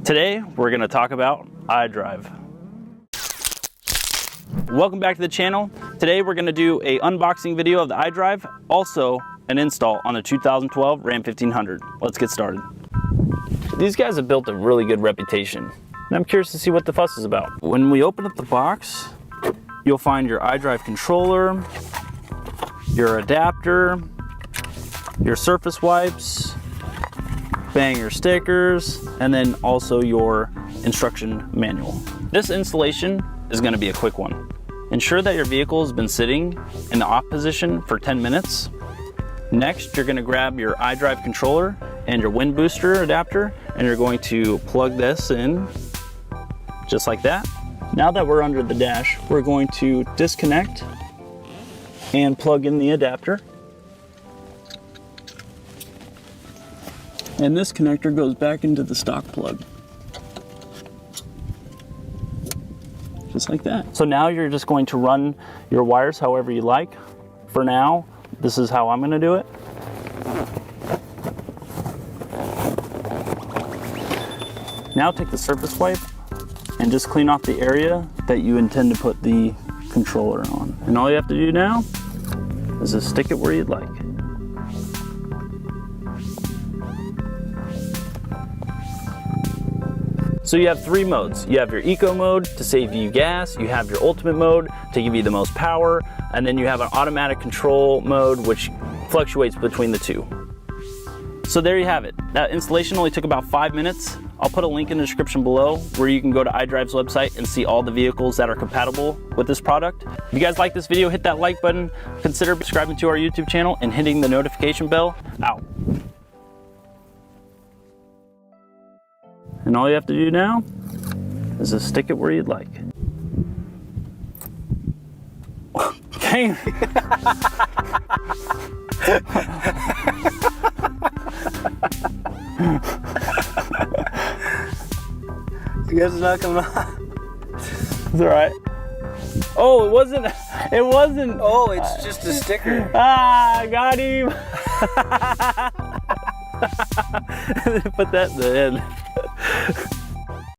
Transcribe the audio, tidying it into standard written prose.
Today, we're gonna talk about Idrive. Welcome back to the channel. Today, we're gonna do a unboxing video of the Idrive, also an install on a 2012 Ram 1500. Let's get started. These guys have built a really good reputation, and I'm curious to see what the fuss is about. When we open up the box, you'll find your Idrive controller, your adapter, your surface wipes, banger stickers, and then also your instruction manual. This installation is going to be a quick one. Ensure that your vehicle has been sitting in the off position for 10 minutes. Next, you're going to grab your Idrive controller and your wind booster adapter, and you're going to plug this in just like that. Now that we're under the dash, we're going to disconnect and plug in the adapter. And this connector goes back into the stock plug. Just like that. So now you're just going to run your wires however you like. For now, this is how I'm going to do it. Now take the surface wipe and just clean off the area that you intend to put the controller on. And all you have to do now is just stick it where you'd like. So you have three modes. You have your eco mode to save you gas, you have your ultimate mode to give you the most power, and then you have an automatic control mode which fluctuates between the two. So there you have it. That installation only took about 5 minutes. I'll put a link in the description below where you can go to Idrive's website and see all the vehicles that are compatible with this product. If you guys like this video, hit that like button, consider subscribing to our YouTube channel and hitting the notification bell. Out. And all you have to do now is just stick it where you'd like. Dang. You guys are not coming on. It's all right. Oh, it wasn't. Oh, it's just a sticker. Ah, I got him. Put that in the end.